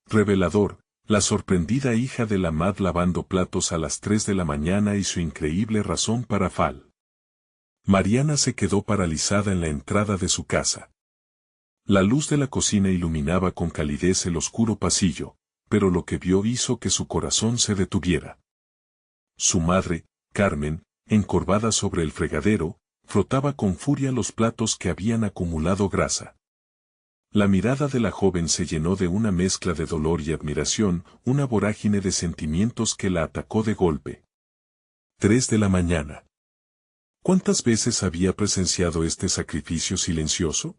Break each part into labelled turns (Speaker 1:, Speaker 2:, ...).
Speaker 1: Revelador, la sorprendida hija de la Mad lavando platos a las 3 de la mañana y su increíble razón para Fal. Mariana se quedó paralizada en la entrada de su casa. La luz de la cocina iluminaba con calidez el oscuro pasillo, pero lo que vio hizo que su corazón se detuviera. Su madre, Carmen, encorvada sobre el fregadero, frotaba con furia los platos que habían acumulado grasa. La mirada de la joven se llenó de una mezcla de dolor y admiración, una vorágine de sentimientos que la atacó de golpe. 3 de la mañana. ¿Cuántas veces había presenciado este sacrificio silencioso?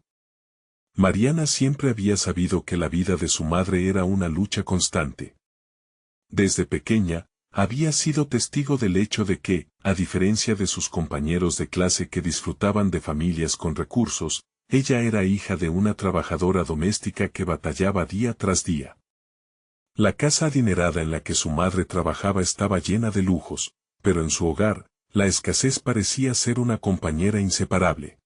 Speaker 1: Mariana siempre había sabido que la vida de su madre era una lucha constante. Desde pequeña, había sido testigo del hecho de que, a diferencia de sus compañeros de clase que disfrutaban de familias con recursos, ella era hija de una trabajadora doméstica que batallaba día tras día. La casa adinerada en la que su madre trabajaba estaba llena de lujos, pero en su hogar, la escasez parecía ser una compañera inseparable.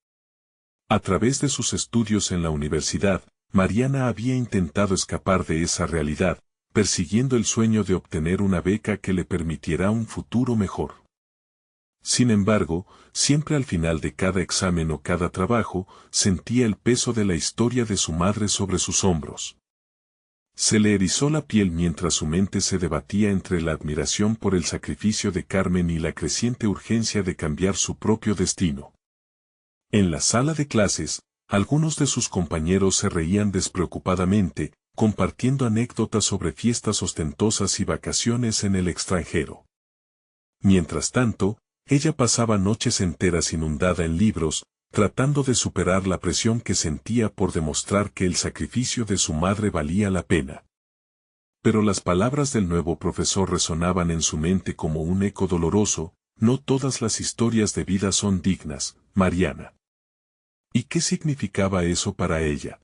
Speaker 1: A través de sus estudios en la universidad, Mariana había intentado escapar de esa realidad, persiguiendo el sueño de obtener una beca que le permitiera un futuro mejor. Sin embargo, siempre al final de cada examen o cada trabajo, sentía el peso de la historia de su madre sobre sus hombros. Se le erizó la piel mientras su mente se debatía entre la admiración por el sacrificio de Carmen y la creciente urgencia de cambiar su propio destino. En la sala de clases, algunos de sus compañeros se reían despreocupadamente, compartiendo anécdotas sobre fiestas ostentosas y vacaciones en el extranjero. Mientras tanto, ella pasaba noches enteras inundada en libros, tratando de superar la presión que sentía por demostrar que el sacrificio de su madre valía la pena. Pero las palabras del nuevo profesor resonaban en su mente como un eco doloroso: no todas las historias de vida son dignas, Mariana. ¿Y qué significaba eso para ella?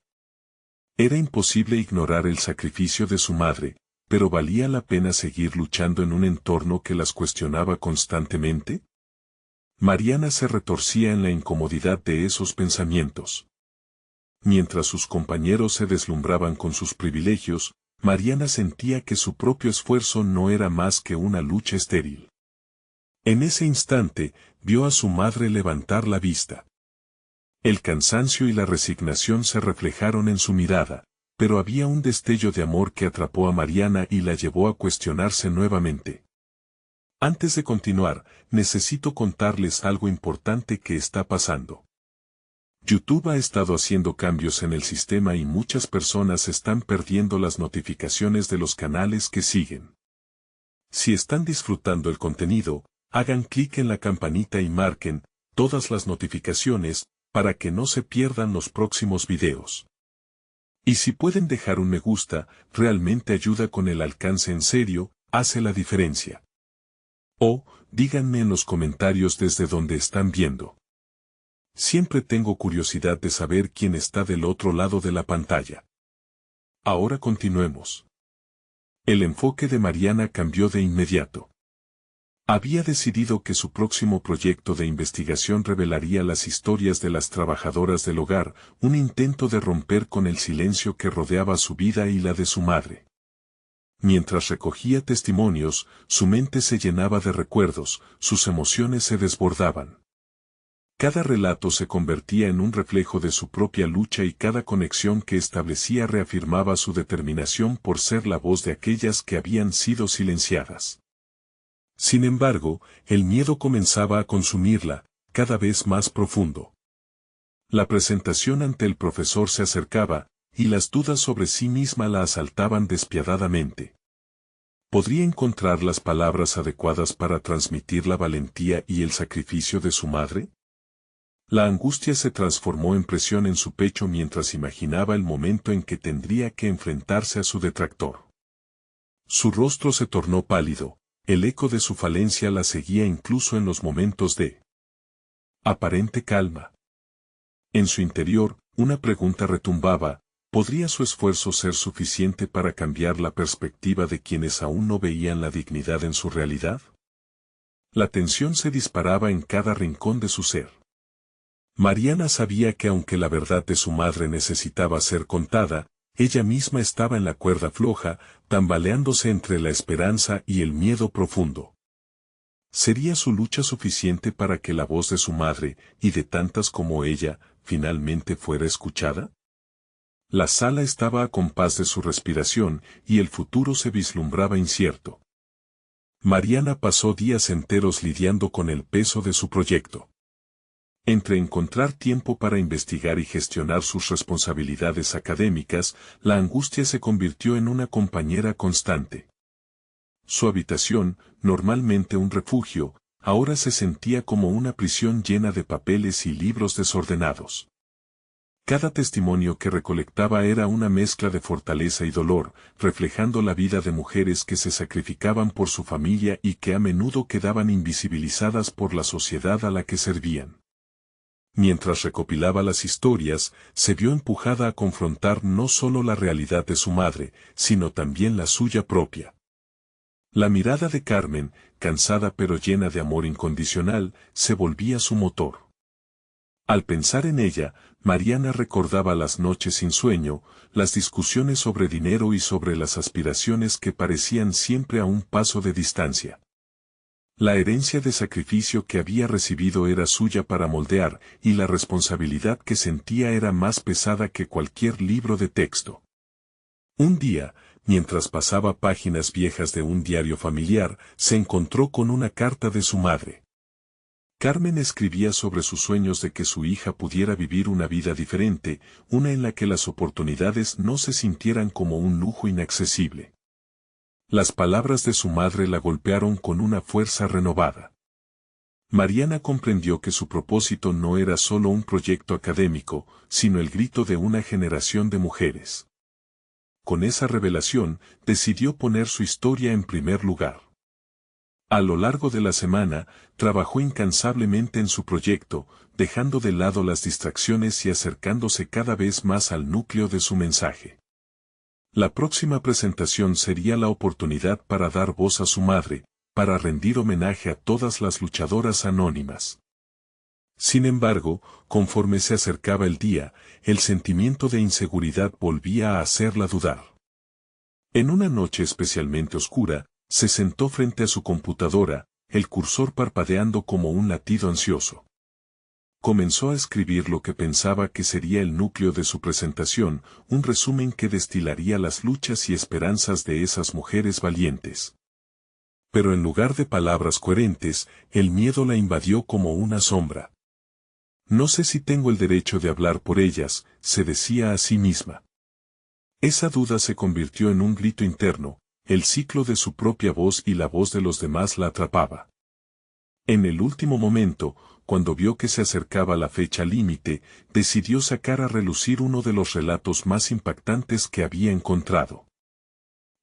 Speaker 1: Era imposible ignorar el sacrificio de su madre, pero ¿valía la pena seguir luchando en un entorno que las cuestionaba constantemente? Mariana se retorcía en la incomodidad de esos pensamientos. Mientras sus compañeros se deslumbraban con sus privilegios, Mariana sentía que su propio esfuerzo no era más que una lucha estéril. En ese instante, vio a su madre levantar la vista. El cansancio y la resignación se reflejaron en su mirada, pero había un destello de amor que atrapó a Mariana y la llevó a cuestionarse nuevamente. Antes de continuar, necesito contarles algo importante que está pasando. YouTube ha estado haciendo cambios en el sistema y muchas personas están perdiendo las notificaciones de los canales que siguen. Si están disfrutando el contenido, hagan clic en la campanita y marquen todas las notificaciones, para que no se pierdan los próximos videos. Y si pueden dejar un me gusta, realmente ayuda con el alcance, en serio, hace la diferencia. O, díganme en los comentarios desde donde están viendo. Siempre tengo curiosidad de saber quién está del otro lado de la pantalla. Ahora continuemos. El enfoque de Mariana cambió de inmediato. Había decidido que su próximo proyecto de investigación revelaría las historias de las trabajadoras del hogar, un intento de romper con el silencio que rodeaba su vida y la de su madre. Mientras recogía testimonios, su mente se llenaba de recuerdos, sus emociones se desbordaban. Cada relato se convertía en un reflejo de su propia lucha y cada conexión que establecía reafirmaba su determinación por ser la voz de aquellas que habían sido silenciadas. Sin embargo, el miedo comenzaba a consumirla, cada vez más profundo. La presentación ante el profesor se acercaba, y las dudas sobre sí misma la asaltaban despiadadamente. ¿Podría encontrar las palabras adecuadas para transmitir la valentía y el sacrificio de su madre? La angustia se transformó en presión en su pecho mientras imaginaba el momento en que tendría que enfrentarse a su detractor. Su rostro se tornó pálido. El eco de su falencia la seguía incluso en los momentos de aparente calma. En su interior, una pregunta retumbaba: ¿podría su esfuerzo ser suficiente para cambiar la perspectiva de quienes aún no veían la dignidad en su realidad? La tensión se disparaba en cada rincón de su ser. Mariana sabía que aunque la verdad de su madre necesitaba ser contada, ella misma estaba en la cuerda floja, tambaleándose entre la esperanza y el miedo profundo. ¿Sería su lucha suficiente para que la voz de su madre, y de tantas como ella, finalmente fuera escuchada? La sala estaba a compás de su respiración, y el futuro se vislumbraba incierto. Mariana pasó días enteros lidiando con el peso de su proyecto. Entre encontrar tiempo para investigar y gestionar sus responsabilidades académicas, la angustia se convirtió en una compañera constante. Su habitación, normalmente un refugio, ahora se sentía como una prisión llena de papeles y libros desordenados. Cada testimonio que recolectaba era una mezcla de fortaleza y dolor, reflejando la vida de mujeres que se sacrificaban por su familia y que a menudo quedaban invisibilizadas por la sociedad a la que servían. Mientras recopilaba las historias, se vio empujada a confrontar no solo la realidad de su madre, sino también la suya propia. La mirada de Carmen, cansada pero llena de amor incondicional, se volvía su motor. Al pensar en ella, Mariana recordaba las noches sin sueño, las discusiones sobre dinero y sobre las aspiraciones que parecían siempre a un paso de distancia. La herencia de sacrificio que había recibido era suya para moldear, y la responsabilidad que sentía era más pesada que cualquier libro de texto. Un día, mientras pasaba páginas viejas de un diario familiar, se encontró con una carta de su madre. Carmen escribía sobre sus sueños de que su hija pudiera vivir una vida diferente, una en la que las oportunidades no se sintieran como un lujo inaccesible. Las palabras de su madre la golpearon con una fuerza renovada. Mariana comprendió que su propósito no era solo un proyecto académico, sino el grito de una generación de mujeres. Con esa revelación, decidió poner su historia en primer lugar. A lo largo de la semana, trabajó incansablemente en su proyecto, dejando de lado las distracciones y acercándose cada vez más al núcleo de su mensaje. La próxima presentación sería la oportunidad para dar voz a su madre, para rendir homenaje a todas las luchadoras anónimas. Sin embargo, conforme se acercaba el día, el sentimiento de inseguridad volvía a hacerla dudar. En una noche especialmente oscura, se sentó frente a su computadora, el cursor parpadeando como un latido ansioso. Comenzó a escribir lo que pensaba que sería el núcleo de su presentación, un resumen que destilaría las luchas y esperanzas de esas mujeres valientes. Pero en lugar de palabras coherentes, el miedo la invadió como una sombra. No sé si tengo el derecho de hablar por ellas, se decía a sí misma. Esa duda se convirtió en un grito interno, el ciclo de su propia voz y la voz de los demás la atrapaba. En el último momento, cuando vio que se acercaba la fecha límite, decidió sacar a relucir uno de los relatos más impactantes que había encontrado.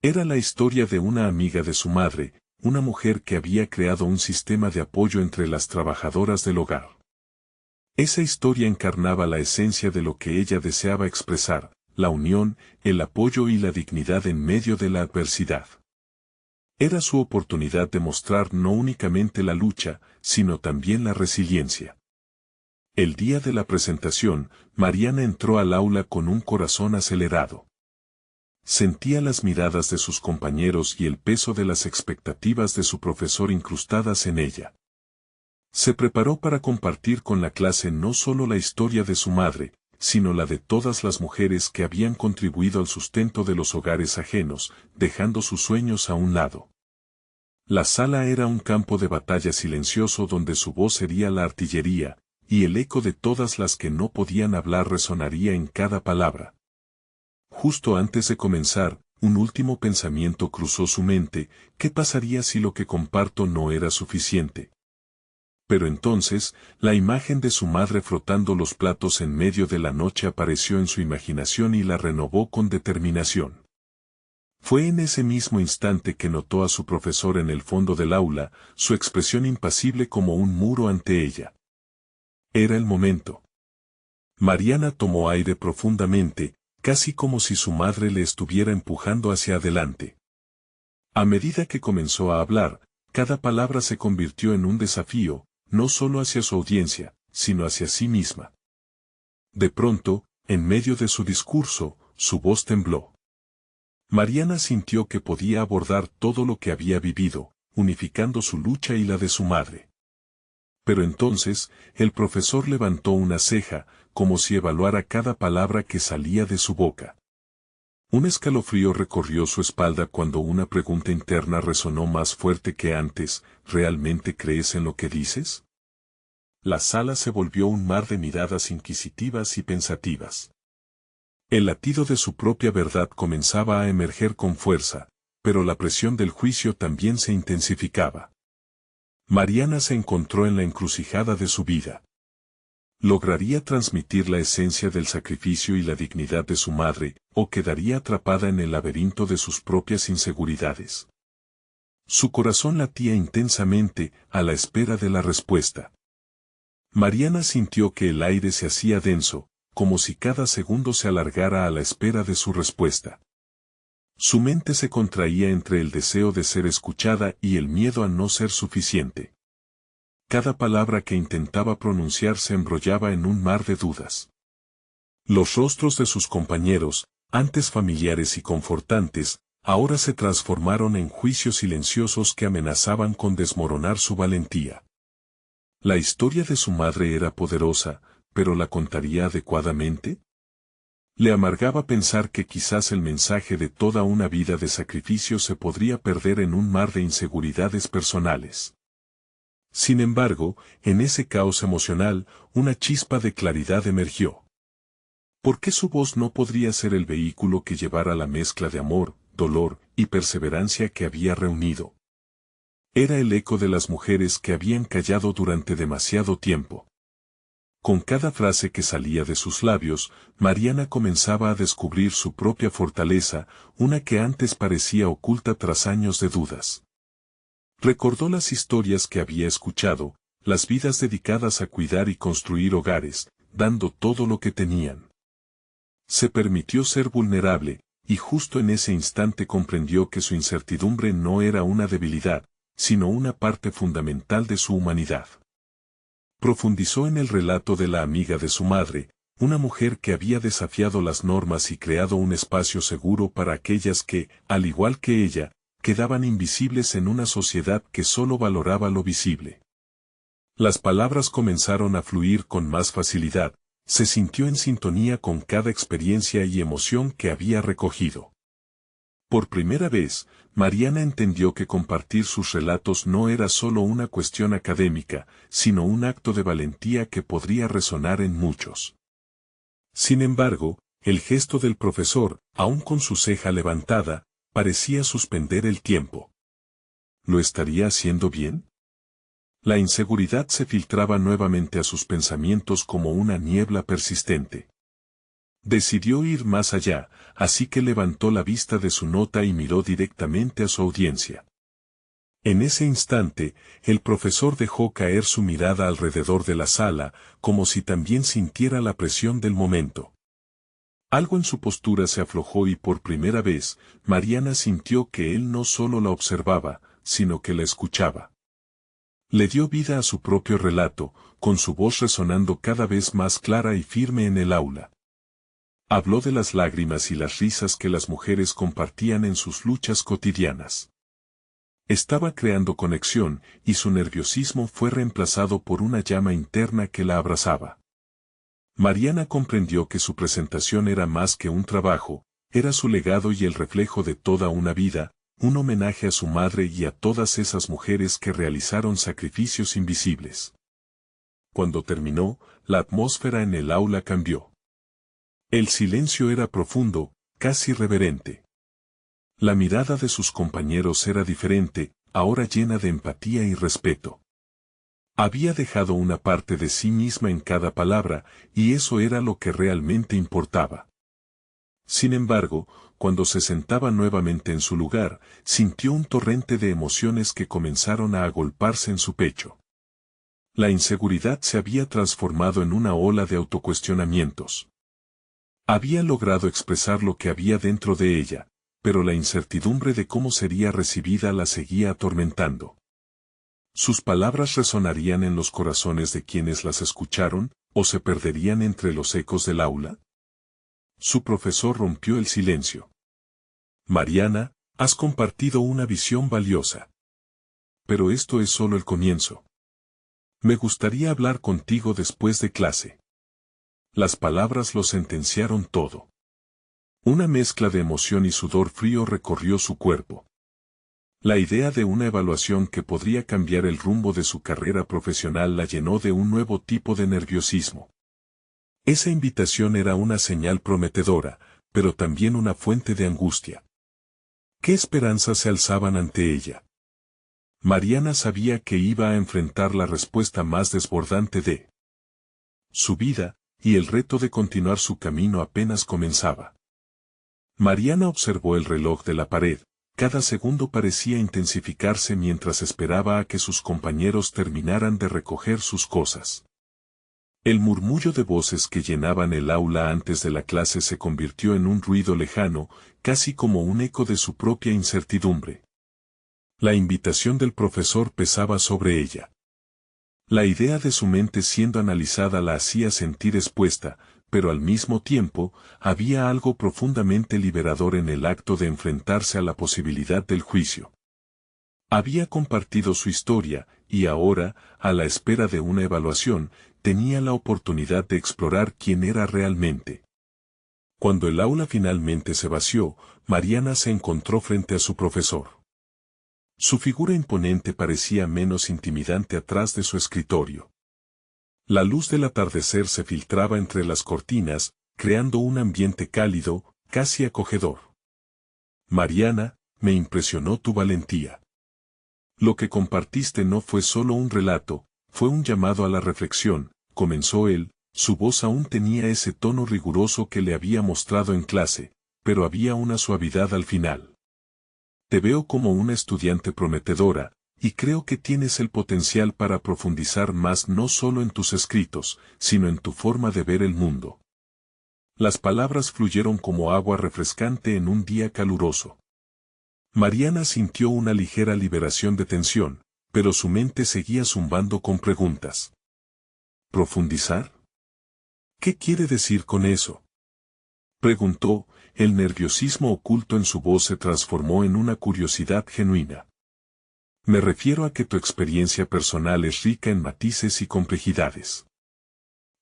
Speaker 1: Era la historia de una amiga de su madre, una mujer que había creado un sistema de apoyo entre las trabajadoras del hogar. Esa historia encarnaba la esencia de lo que ella deseaba expresar, la unión, el apoyo y la dignidad en medio de la adversidad. Era su oportunidad de mostrar no únicamente la lucha, sino también la resiliencia. El día de la presentación, Mariana entró al aula con un corazón acelerado. Sentía las miradas de sus compañeros y el peso de las expectativas de su profesor incrustadas en ella. Se preparó para compartir con la clase no solo la historia de su madre, sino la de todas las mujeres que habían contribuido al sustento de los hogares ajenos, dejando sus sueños a un lado. La sala era un campo de batalla silencioso donde su voz sería la artillería, y el eco de todas las que no podían hablar resonaría en cada palabra. Justo antes de comenzar, un último pensamiento cruzó su mente: ¿qué pasaría si lo que comparto no era suficiente? Pero entonces, la imagen de su madre frotando los platos en medio de la noche apareció en su imaginación y la renovó con determinación. Fue en ese mismo instante que notó a su profesor en el fondo del aula, su expresión impasible como un muro ante ella. Era el momento. Mariana tomó aire profundamente, casi como si su madre le estuviera empujando hacia adelante. A medida que comenzó a hablar, cada palabra se convirtió en un desafío, no solo hacia su audiencia, sino hacia sí misma. De pronto, en medio de su discurso, su voz tembló. Mariana sintió que podía abordar todo lo que había vivido, unificando su lucha y la de su madre. Pero entonces, el profesor levantó una ceja, como si evaluara cada palabra que salía de su boca. Un escalofrío recorrió su espalda cuando una pregunta interna resonó más fuerte que antes: ¿realmente crees en lo que dices? La sala se volvió un mar de miradas inquisitivas y pensativas. El latido de su propia verdad comenzaba a emerger con fuerza, pero la presión del juicio también se intensificaba. Mariana se encontró en la encrucijada de su vida. ¿Lograría transmitir la esencia del sacrificio y la dignidad de su madre, o quedaría atrapada en el laberinto de sus propias inseguridades? Su corazón latía intensamente, a la espera de la respuesta. Mariana sintió que el aire se hacía denso, como si cada segundo se alargara a la espera de su respuesta. Su mente se contraía entre el deseo de ser escuchada y el miedo a no ser suficiente. Cada palabra que intentaba pronunciar se embrollaba en un mar de dudas. Los rostros de sus compañeros, antes familiares y confortantes, ahora se transformaron en juicios silenciosos que amenazaban con desmoronar su valentía. La historia de su madre era poderosa, pero ¿la contaría adecuadamente? Le amargaba pensar que quizás el mensaje de toda una vida de sacrificio se podría perder en un mar de inseguridades personales. Sin embargo, en ese caos emocional, una chispa de claridad emergió. ¿Por qué su voz no podría ser el vehículo que llevara la mezcla de amor, dolor y perseverancia que había reunido? Era el eco de las mujeres que habían callado durante demasiado tiempo. Con cada frase que salía de sus labios, Mariana comenzaba a descubrir su propia fortaleza, una que antes parecía oculta tras años de dudas. Recordó las historias que había escuchado, las vidas dedicadas a cuidar y construir hogares, dando todo lo que tenían. Se permitió ser vulnerable, y justo en ese instante comprendió que su incertidumbre no era una debilidad, sino una parte fundamental de su humanidad. Profundizó en el relato de la amiga de su madre, una mujer que había desafiado las normas y creado un espacio seguro para aquellas que, al igual que ella, quedaban invisibles en una sociedad que solo valoraba lo visible. Las palabras comenzaron a fluir con más facilidad, se sintió en sintonía con cada experiencia y emoción que había recogido. Por primera vez, Mariana entendió que compartir sus relatos no era solo una cuestión académica, sino un acto de valentía que podría resonar en muchos. Sin embargo, el gesto del profesor, aún con su ceja levantada, parecía suspender el tiempo. ¿Lo estaría haciendo bien? La inseguridad se filtraba nuevamente a sus pensamientos como una niebla persistente. Decidió ir más allá, así que levantó la vista de su nota y miró directamente a su audiencia. En ese instante, el profesor dejó caer su mirada alrededor de la sala, como si también sintiera la presión del momento. Algo en su postura se aflojó y por primera vez, Mariana sintió que él no solo la observaba, sino que la escuchaba. Le dio vida a su propio relato, con su voz resonando cada vez más clara y firme en el aula. Habló de las lágrimas y las risas que las mujeres compartían en sus luchas cotidianas. Estaba creando conexión, y su nerviosismo fue reemplazado por una llama interna que la abrazaba. Mariana comprendió que su presentación era más que un trabajo, era su legado y el reflejo de toda una vida, un homenaje a su madre y a todas esas mujeres que realizaron sacrificios invisibles. Cuando terminó, la atmósfera en el aula cambió. El silencio era profundo, casi reverente. La mirada de sus compañeros era diferente, ahora llena de empatía y respeto. Había dejado una parte de sí misma en cada palabra, y eso era lo que realmente importaba. Sin embargo, cuando se sentaba nuevamente en su lugar, sintió un torrente de emociones que comenzaron a agolparse en su pecho. La inseguridad se había transformado en una ola de autocuestionamientos. Había logrado expresar lo que había dentro de ella, pero la incertidumbre de cómo sería recibida la seguía atormentando. ¿Sus palabras resonarían en los corazones de quienes las escucharon, o se perderían entre los ecos del aula? Su profesor rompió el silencio. Mariana, has compartido una visión valiosa. Pero esto es solo el comienzo. Me gustaría hablar contigo después de clase. Las palabras lo sentenciaron todo. Una mezcla de emoción y sudor frío recorrió su cuerpo. La idea de una evaluación que podría cambiar el rumbo de su carrera profesional la llenó de un nuevo tipo de nerviosismo. Esa invitación era una señal prometedora, pero también una fuente de angustia. ¿Qué esperanzas se alzaban ante ella? Mariana sabía que iba a enfrentar la respuesta más desbordante de su vida, y el reto de continuar su camino apenas comenzaba. Mariana observó el reloj de la pared. Cada segundo parecía intensificarse mientras esperaba a que sus compañeros terminaran de recoger sus cosas. El murmullo de voces que llenaban el aula antes de la clase se convirtió en un ruido lejano, casi como un eco de su propia incertidumbre. La invitación del profesor pesaba sobre ella. La idea de su mente siendo analizada la hacía sentir expuesta, pero al mismo tiempo, había algo profundamente liberador en el acto de enfrentarse a la posibilidad del juicio. Había compartido su historia, y ahora, a la espera de una evaluación, tenía la oportunidad de explorar quién era realmente. Cuando el aula finalmente se vació, Mariana se encontró frente a su profesor. Su figura imponente parecía menos intimidante atrás de su escritorio. La luz del atardecer se filtraba entre las cortinas, creando un ambiente cálido, casi acogedor. Mariana, me impresionó tu valentía. Lo que compartiste no fue solo un relato, fue un llamado a la reflexión, comenzó él, su voz aún tenía ese tono riguroso que le había mostrado en clase, pero había una suavidad al final. Te veo como una estudiante prometedora, y creo que tienes el potencial para profundizar más no solo en tus escritos, sino en tu forma de ver el mundo. Las palabras fluyeron como agua refrescante en un día caluroso. Mariana sintió una ligera liberación de tensión, pero su mente seguía zumbando con preguntas. ¿Profundizar? ¿Qué quiere decir con eso? Preguntó, el nerviosismo oculto en su voz se transformó en una curiosidad genuina. Me refiero a que tu experiencia personal es rica en matices y complejidades.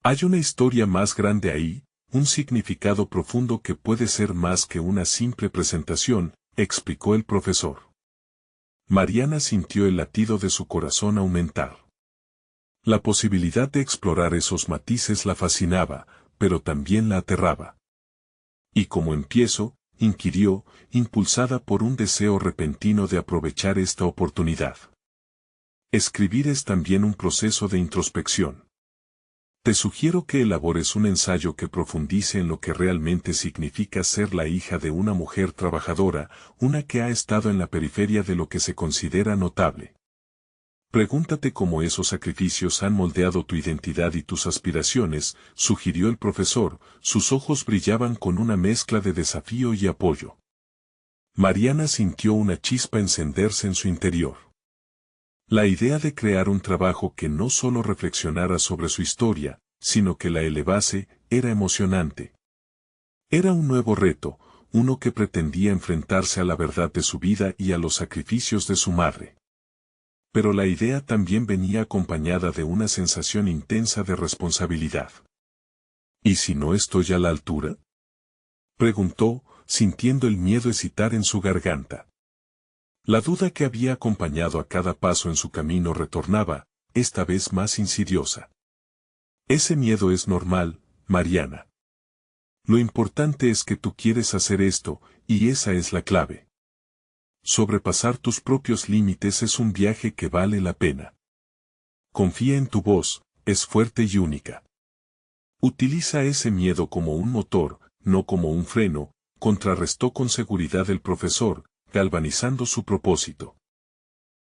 Speaker 1: Hay una historia más grande ahí, un significado profundo que puede ser más que una simple presentación, explicó el profesor. Mariana sintió el latido de su corazón aumentar. La posibilidad de explorar esos matices la fascinaba, pero también la aterraba. ¿Y cómo empiezo?, inquirió, impulsada por un deseo repentino de aprovechar esta oportunidad. Escribir es también un proceso de introspección. Te sugiero que elabores un ensayo que profundice en lo que realmente significa ser la hija de una mujer trabajadora, una que ha estado en la periferia de lo que se considera notable. Pregúntate cómo esos sacrificios han moldeado tu identidad y tus aspiraciones, sugirió el profesor, sus ojos brillaban con una mezcla de desafío y apoyo. Mariana sintió una chispa encenderse en su interior. La idea de crear un trabajo que no solo reflexionara sobre su historia, sino que la elevase, era emocionante. Era un nuevo reto, uno que pretendía enfrentarse a la verdad de su vida y a los sacrificios de su madre. Pero la idea también venía acompañada de una sensación intensa de responsabilidad. ¿Y si no estoy a la altura?, preguntó, sintiendo el miedo hesitar en su garganta. La duda que había acompañado a cada paso en su camino retornaba, esta vez más insidiosa. Ese miedo es normal, Mariana. Lo importante es que tú quieres hacer esto, y esa es la clave. Sobrepasar tus propios límites es un viaje que vale la pena. Confía en tu voz, es fuerte y única. Utiliza ese miedo como un motor, no como un freno, contrarrestó con seguridad el profesor, galvanizando su propósito.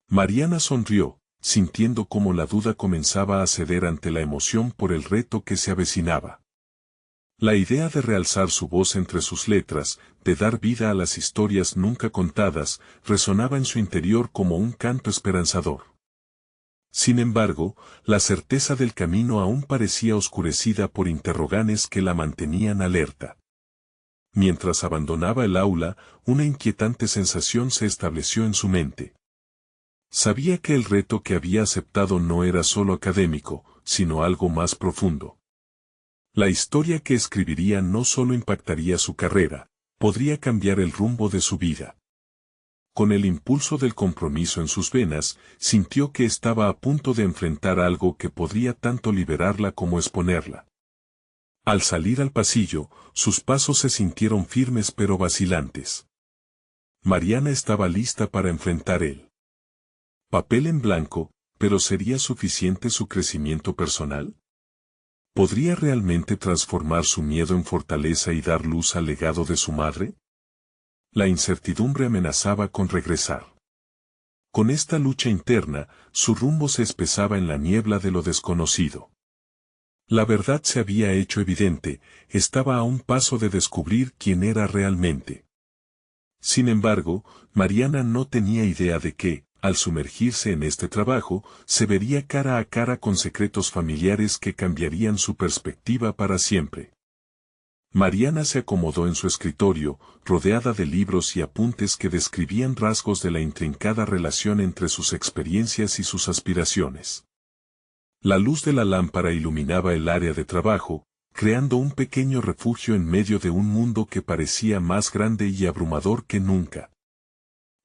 Speaker 1: Mariana sonrió, sintiendo cómo la duda comenzaba a ceder ante la emoción por el reto que se avecinaba. La idea de realzar su voz entre sus letras, de dar vida a las historias nunca contadas, resonaba en su interior como un canto esperanzador. Sin embargo, la certeza del camino aún parecía oscurecida por interrogantes que la mantenían alerta. Mientras abandonaba el aula, una inquietante sensación se estableció en su mente. Sabía que el reto que había aceptado no era solo académico, sino algo más profundo. La historia que escribiría no solo impactaría su carrera, podría cambiar el rumbo de su vida. Con el impulso del compromiso en sus venas, sintió que estaba a punto de enfrentar algo que podría tanto liberarla como exponerla. Al salir al pasillo, sus pasos se sintieron firmes pero vacilantes. Mariana estaba lista para enfrentar el papel en blanco, pero ¿sería suficiente su crecimiento personal? ¿Podría realmente transformar su miedo en fortaleza y dar luz al legado de su madre? La incertidumbre amenazaba con regresar. Con esta lucha interna, su rumbo se espesaba en la niebla de lo desconocido. La verdad se había hecho evidente, estaba a un paso de descubrir quién era realmente. Sin embargo, Mariana no tenía idea de que, al sumergirse en este trabajo, se vería cara a cara con secretos familiares que cambiarían su perspectiva para siempre. Mariana se acomodó en su escritorio, rodeada de libros y apuntes que describían rasgos de la intrincada relación entre sus experiencias y sus aspiraciones. La luz de la lámpara iluminaba el área de trabajo, creando un pequeño refugio en medio de un mundo que parecía más grande y abrumador que nunca.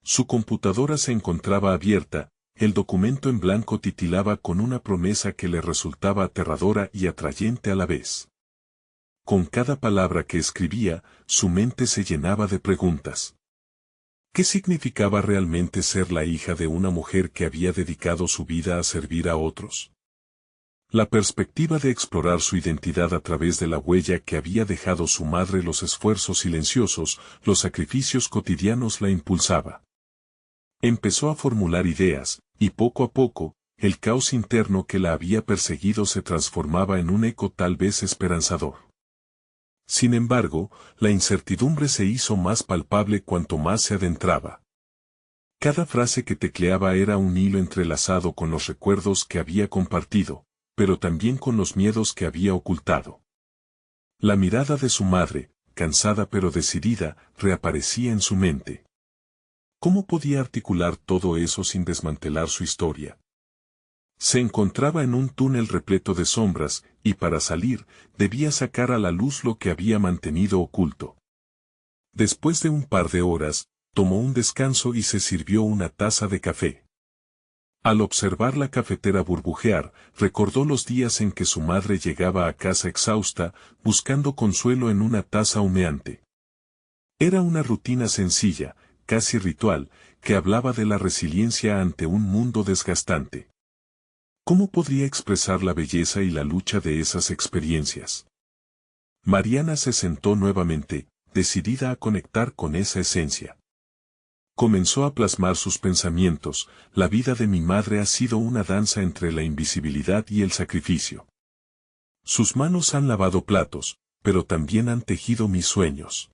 Speaker 1: Su computadora se encontraba abierta, el documento en blanco titilaba con una promesa que le resultaba aterradora y atrayente a la vez. Con cada palabra que escribía, su mente se llenaba de preguntas. ¿Qué significaba realmente ser la hija de una mujer que había dedicado su vida a servir a otros? La perspectiva de explorar su identidad a través de la huella que había dejado su madre, los esfuerzos silenciosos, los sacrificios cotidianos la impulsaba. Empezó a formular ideas, y poco a poco, el caos interno que la había perseguido se transformaba en un eco tal vez esperanzador. Sin embargo, la incertidumbre se hizo más palpable cuanto más se adentraba. Cada frase que tecleaba era un hilo entrelazado con los recuerdos que había compartido, pero también con los miedos que había ocultado. La mirada de su madre, cansada pero decidida, reaparecía en su mente. ¿Cómo podía articular todo eso sin desmantelar su historia? Se encontraba en un túnel repleto de sombras, y para salir, debía sacar a la luz lo que había mantenido oculto. Después de un par de horas, tomó un descanso y se sirvió una taza de café. Al observar la cafetera burbujear, recordó los días en que su madre llegaba a casa exhausta, buscando consuelo en una taza humeante. Era una rutina sencilla, casi ritual, que hablaba de la resiliencia ante un mundo desgastante. ¿Cómo podría expresar la belleza y la lucha de esas experiencias? Mariana se sentó nuevamente, decidida a conectar con esa esencia. Comenzó a plasmar sus pensamientos: la vida de mi madre ha sido una danza entre la invisibilidad y el sacrificio. Sus manos han lavado platos, pero también han tejido mis sueños.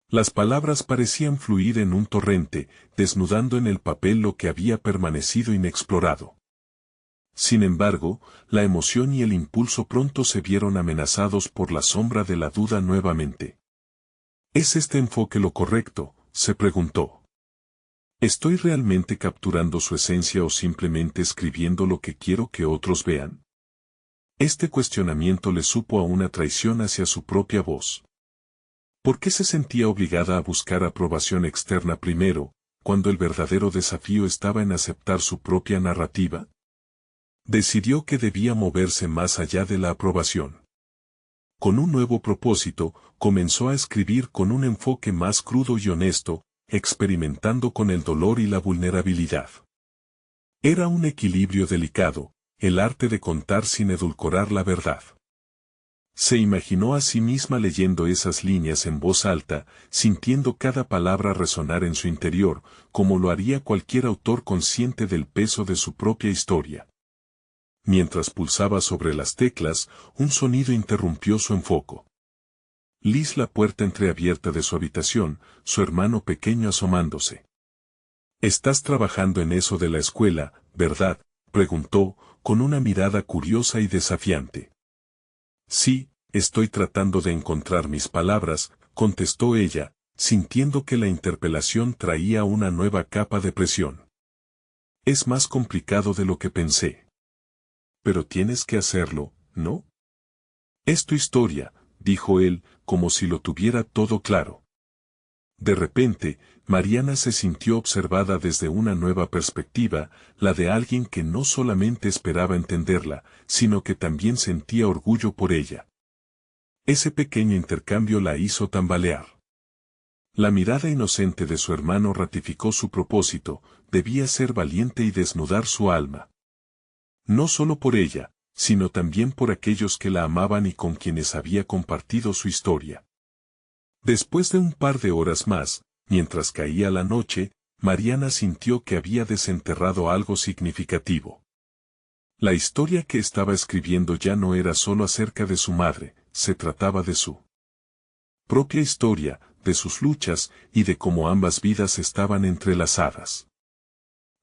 Speaker 1: Las palabras parecían fluir en un torrente, desnudando en el papel lo que había permanecido inexplorado. Sin embargo, la emoción y el impulso pronto se vieron amenazados por la sombra de la duda nuevamente. ¿Es este enfoque lo correcto?, se preguntó. ¿Estoy realmente capturando su esencia o simplemente escribiendo lo que quiero que otros vean? Este cuestionamiento le supo a una traición hacia su propia voz. ¿Por qué se sentía obligada a buscar aprobación externa primero, cuando el verdadero desafío estaba en aceptar su propia narrativa? Decidió que debía moverse más allá de la aprobación. Con un nuevo propósito, comenzó a escribir con un enfoque más crudo y honesto, experimentando con el dolor y la vulnerabilidad. Era un equilibrio delicado, el arte de contar sin edulcorar la verdad. Se imaginó a sí misma leyendo esas líneas en voz alta, sintiendo cada palabra resonar en su interior, como lo haría cualquier autor consciente del peso de su propia historia. Mientras pulsaba sobre las teclas, un sonido interrumpió su enfoque. Liz, la puerta entreabierta de su habitación, su hermano pequeño asomándose. «¿Estás trabajando en eso de la escuela, verdad?», preguntó, con una mirada curiosa y desafiante. «Sí, estoy tratando de encontrar mis palabras», contestó ella, sintiendo que la interpelación traía una nueva capa de presión. Es más complicado de lo que pensé. Pero tienes que hacerlo, ¿no? Es tu historia, dijo él, como si lo tuviera todo claro. De repente, Mariana se sintió observada desde una nueva perspectiva, la de alguien que no solamente esperaba entenderla, sino que también sentía orgullo por ella. Ese pequeño intercambio la hizo tambalear. La mirada inocente de su hermano ratificó su propósito, debía ser valiente y desnudar su alma. No solo por ella, sino también por aquellos que la amaban y con quienes había compartido su historia. Después de un par de horas más, mientras caía la noche, Mariana sintió que había desenterrado algo significativo. La historia que estaba escribiendo ya no era solo acerca de su madre, se trataba de su propia historia, de sus luchas y de cómo ambas vidas estaban entrelazadas.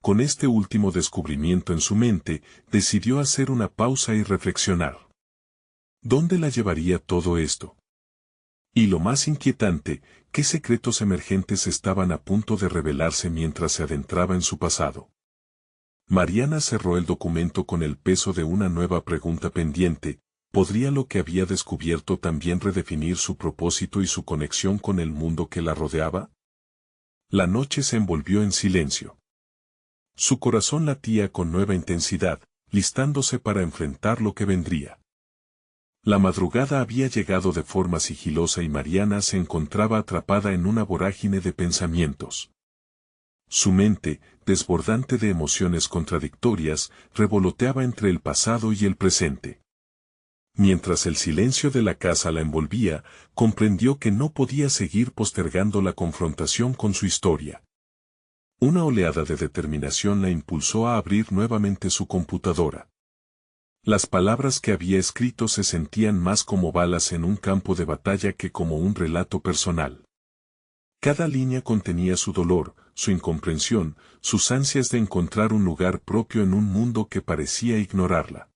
Speaker 1: Con este último descubrimiento en su mente, decidió hacer una pausa y reflexionar. ¿Dónde la llevaría todo esto? Y lo más inquietante, ¿qué secretos emergentes estaban a punto de revelarse mientras se adentraba en su pasado? Mariana cerró el documento con el peso de una nueva pregunta pendiente. ¿Podría lo que había descubierto también redefinir su propósito y su conexión con el mundo que la rodeaba? La noche se envolvió en silencio. Su corazón latía con nueva intensidad, listándose para enfrentar lo que vendría. La madrugada había llegado de forma sigilosa y Mariana se encontraba atrapada en una vorágine de pensamientos. Su mente, desbordante de emociones contradictorias, revoloteaba entre el pasado y el presente. Mientras el silencio de la casa la envolvía, comprendió que no podía seguir postergando la confrontación con su historia. Una oleada de determinación la impulsó a abrir nuevamente su computadora. Las palabras que había escrito se sentían más como balas en un campo de batalla que como un relato personal. Cada línea contenía su dolor, su incomprensión, sus ansias de encontrar un lugar propio en un mundo que parecía ignorarla.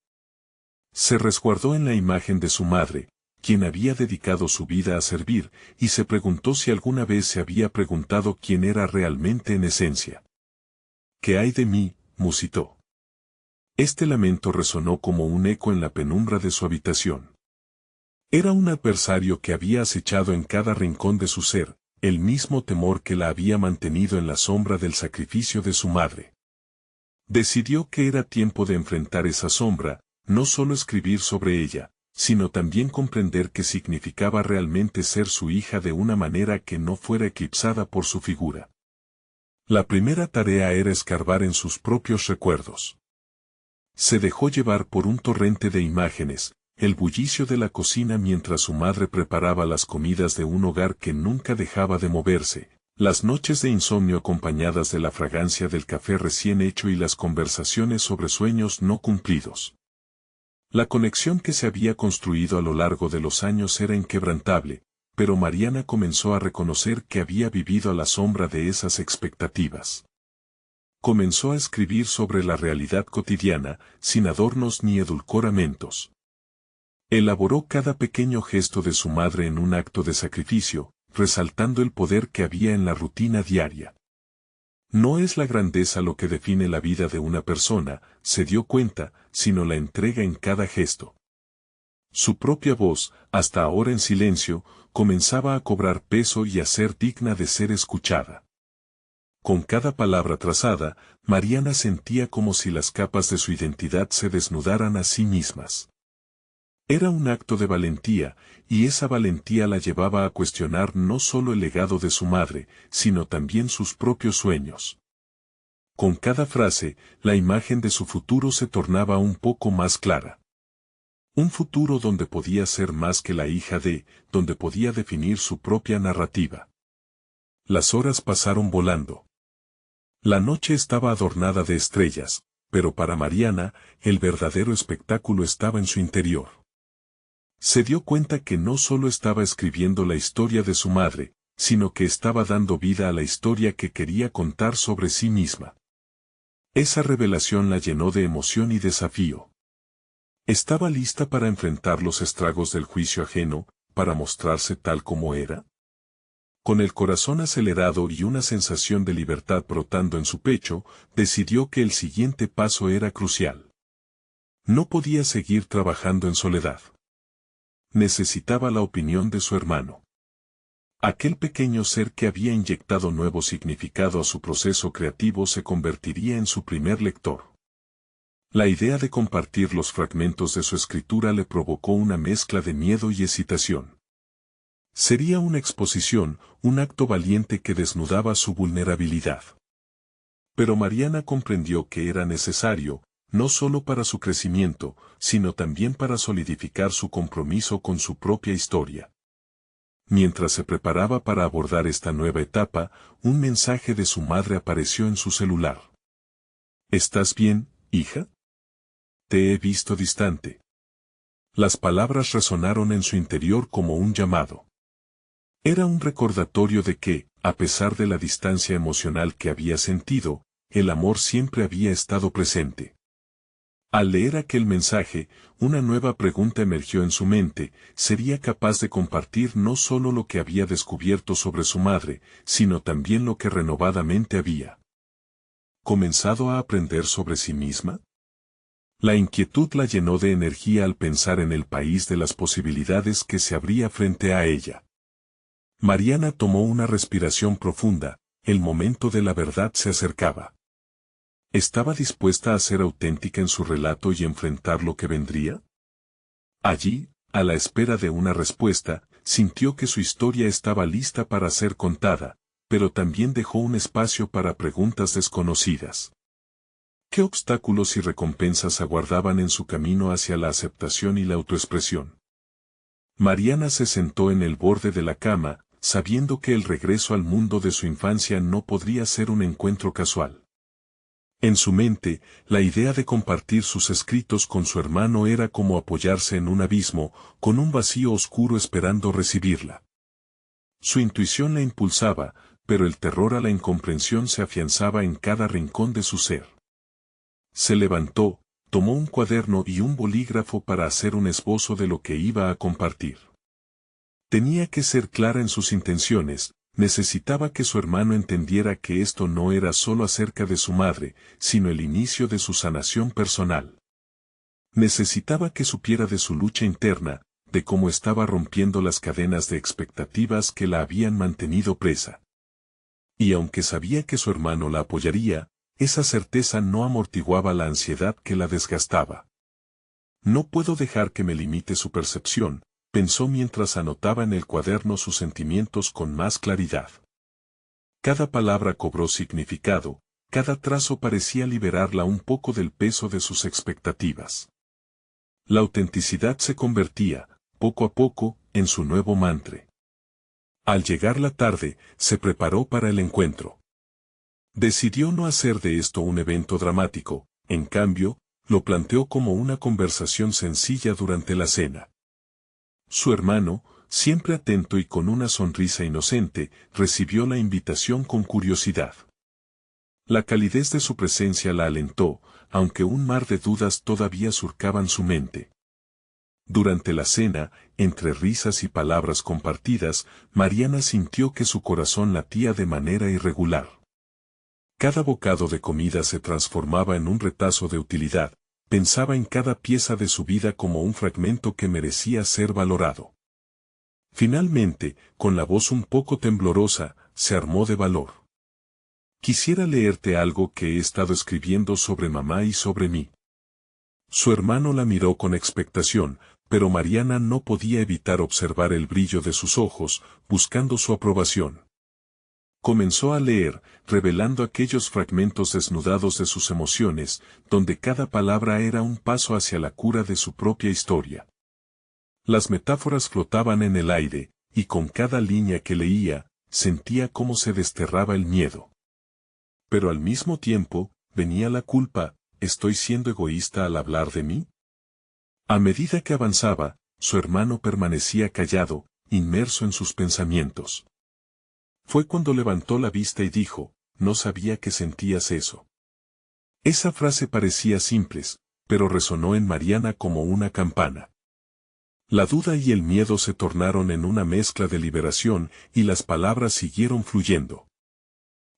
Speaker 1: Se resguardó en la imagen de su madre, quien había dedicado su vida a servir, y se preguntó si alguna vez se había preguntado quién era realmente en esencia. ¿Qué hay de mí?, musitó. Este lamento resonó como un eco en la penumbra de su habitación. Era un adversario que había acechado en cada rincón de su ser, el mismo temor que la había mantenido en la sombra del sacrificio de su madre. Decidió que era tiempo de enfrentar esa sombra, no solo escribir sobre ella, sino también comprender qué significaba realmente ser su hija de una manera que no fuera eclipsada por su figura. La primera tarea era escarbar en sus propios recuerdos. Se dejó llevar por un torrente de imágenes, el bullicio de la cocina mientras su madre preparaba las comidas de un hogar que nunca dejaba de moverse, las noches de insomnio acompañadas de la fragancia del café recién hecho y las conversaciones sobre sueños no cumplidos. La conexión que se había construido a lo largo de los años era inquebrantable, pero Mariana comenzó a reconocer que había vivido a la sombra de esas expectativas. Comenzó a escribir sobre la realidad cotidiana, sin adornos ni edulcoramentos. Elaboró cada pequeño gesto de su madre en un acto de sacrificio, resaltando el poder que había en la rutina diaria. No es la grandeza lo que define la vida de una persona, se dio cuenta, sino la entrega en cada gesto. Su propia voz, hasta ahora en silencio, comenzaba a cobrar peso y a ser digna de ser escuchada. Con cada palabra trazada, Mariana sentía como si las capas de su identidad se desnudaran a sí mismas. Era un acto de valentía, y esa valentía la llevaba a cuestionar no solo el legado de su madre, sino también sus propios sueños. Con cada frase, la imagen de su futuro se tornaba un poco más clara. Un futuro donde podía ser más que la hija de, donde podía definir su propia narrativa. Las horas pasaron volando. La noche estaba adornada de estrellas, pero para Mariana, el verdadero espectáculo estaba en su interior. Se dio cuenta que no solo estaba escribiendo la historia de su madre, sino que estaba dando vida a la historia que quería contar sobre sí misma. Esa revelación la llenó de emoción y desafío. ¿Estaba lista para enfrentar los estragos del juicio ajeno, para mostrarse tal como era? Con el corazón acelerado y una sensación de libertad brotando en su pecho, decidió que el siguiente paso era crucial. No podía seguir trabajando en soledad. Necesitaba la opinión de su hermano. Aquel pequeño ser que había inyectado nuevo significado a su proceso creativo se convertiría en su primer lector. La idea de compartir los fragmentos de su escritura le provocó una mezcla de miedo y excitación. Sería una exposición, un acto valiente que desnudaba su vulnerabilidad. Pero Mariana comprendió que era necesario, no solo para su crecimiento, sino también para solidificar su compromiso con su propia historia. Mientras se preparaba para abordar esta nueva etapa, un mensaje de su madre apareció en su celular. ¿Estás bien, hija? Te he visto distante. Las palabras resonaron en su interior como un llamado. Era un recordatorio de que, a pesar de la distancia emocional que había sentido, el amor siempre había estado presente. Al leer aquel mensaje, una nueva pregunta emergió en su mente: ¿sería capaz de compartir no solo lo que había descubierto sobre su madre, sino también lo que renovadamente había comenzado a aprender sobre sí misma? La inquietud la llenó de energía al pensar en el país de las posibilidades que se abría frente a ella. Mariana tomó una respiración profunda, el momento de la verdad se acercaba. ¿Estaba dispuesta a ser auténtica en su relato y enfrentar lo que vendría? Allí, a la espera de una respuesta, sintió que su historia estaba lista para ser contada, pero también dejó un espacio para preguntas desconocidas. ¿Qué obstáculos y recompensas aguardaban en su camino hacia la aceptación y la autoexpresión? Mariana se sentó en el borde de la cama, sabiendo que el regreso al mundo de su infancia no podría ser un encuentro casual. En su mente, la idea de compartir sus escritos con su hermano era como apoyarse en un abismo, con un vacío oscuro esperando recibirla. Su intuición la impulsaba, pero el terror a la incomprensión se afianzaba en cada rincón de su ser. Se levantó, tomó un cuaderno y un bolígrafo para hacer un esbozo de lo que iba a compartir. Tenía que ser clara en sus intenciones. Necesitaba que su hermano entendiera que esto no era solo acerca de su madre, sino el inicio de su sanación personal. Necesitaba que supiera de su lucha interna, de cómo estaba rompiendo las cadenas de expectativas que la habían mantenido presa. Y aunque sabía que su hermano la apoyaría, esa certeza no amortiguaba la ansiedad que la desgastaba. No puedo dejar que me limite su percepción, pensó mientras anotaba en el cuaderno sus sentimientos con más claridad. Cada palabra cobró significado, cada trazo parecía liberarla un poco del peso de sus expectativas. La autenticidad se convertía, poco a poco, en su nuevo mantra. Al llegar la tarde, se preparó para el encuentro. Decidió no hacer de esto un evento dramático, en cambio, lo planteó como una conversación sencilla durante la cena. Su hermano, siempre atento y con una sonrisa inocente, recibió la invitación con curiosidad. La calidez de su presencia la alentó, aunque un mar de dudas todavía surcaban su mente. Durante la cena, entre risas y palabras compartidas, Mariana sintió que su corazón latía de manera irregular. Cada bocado de comida se transformaba en un retazo de utilidad. Pensaba en cada pieza de su vida como un fragmento que merecía ser valorado. Finalmente, con la voz un poco temblorosa, se armó de valor. Quisiera leerte algo que he estado escribiendo sobre mamá y sobre mí. Su hermano la miró con expectación, pero Mariana no podía evitar observar el brillo de sus ojos, buscando su aprobación. Comenzó a leer, revelando aquellos fragmentos desnudados de sus emociones, donde cada palabra era un paso hacia la cura de su propia historia. Las metáforas flotaban en el aire, y con cada línea que leía, sentía cómo se desterraba el miedo. Pero al mismo tiempo, venía la culpa: ¿estoy siendo egoísta al hablar de mí? A medida que avanzaba, su hermano permanecía callado, inmerso en sus pensamientos. Fue cuando levantó la vista y dijo: no sabía que sentías eso. Esa frase parecía simple, pero resonó en Mariana como una campana. La duda y el miedo se tornaron en una mezcla de liberación y las palabras siguieron fluyendo.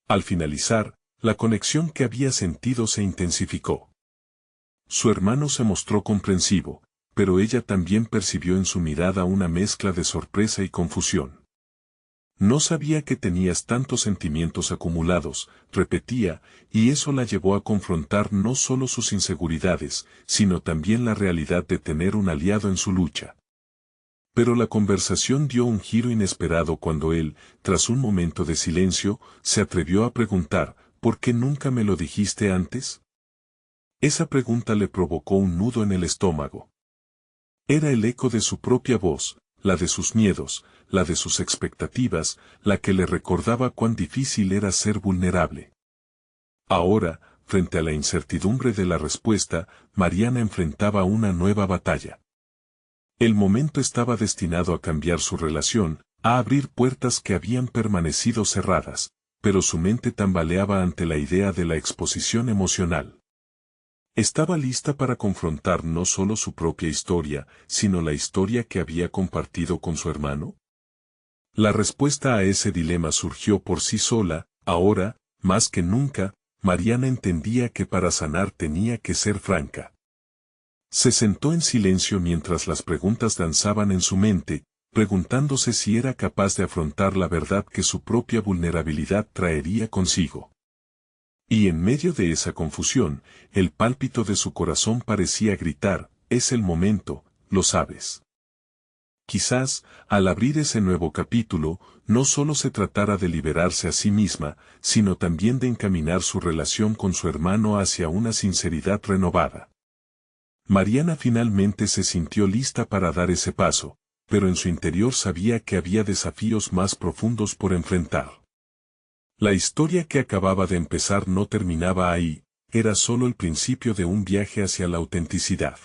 Speaker 1: Al finalizar, la conexión que había sentido se intensificó. Su hermano se mostró comprensivo, pero ella también percibió en su mirada una mezcla de sorpresa y confusión. No sabía que tenías tantos sentimientos acumulados, repetía, y eso la llevó a confrontar no solo sus inseguridades, sino también la realidad de tener un aliado en su lucha. Pero la conversación dio un giro inesperado cuando él, tras un momento de silencio, se atrevió a preguntar, ¿por qué nunca me lo dijiste antes? Esa pregunta le provocó un nudo en el estómago. Era el eco de su propia voz, la de sus miedos, la de sus expectativas, la que le recordaba cuán difícil era ser vulnerable. Ahora, frente a la incertidumbre de la respuesta, Mariana enfrentaba una nueva batalla. El momento estaba destinado a cambiar su relación, a abrir puertas que habían permanecido cerradas, pero su mente tambaleaba ante la idea de la exposición emocional. Estaba lista para confrontar no solo su propia historia, sino la historia que había compartido con su hermano. La respuesta a ese dilema surgió por sí sola. Ahora, más que nunca, Mariana entendía que para sanar tenía que ser franca. Se sentó en silencio mientras las preguntas danzaban en su mente, preguntándose si era capaz de afrontar la verdad que su propia vulnerabilidad traería consigo. Y en medio de esa confusión, el pálpito de su corazón parecía gritar, es el momento, lo sabes. Quizás, al abrir ese nuevo capítulo, no solo se tratara de liberarse a sí misma, sino también de encaminar su relación con su hermano hacia una sinceridad renovada. Mariana finalmente se sintió lista para dar ese paso, pero en su interior sabía que había desafíos más profundos por enfrentar. La historia que acababa de empezar no terminaba ahí, era solo el principio de un viaje hacia la autenticidad.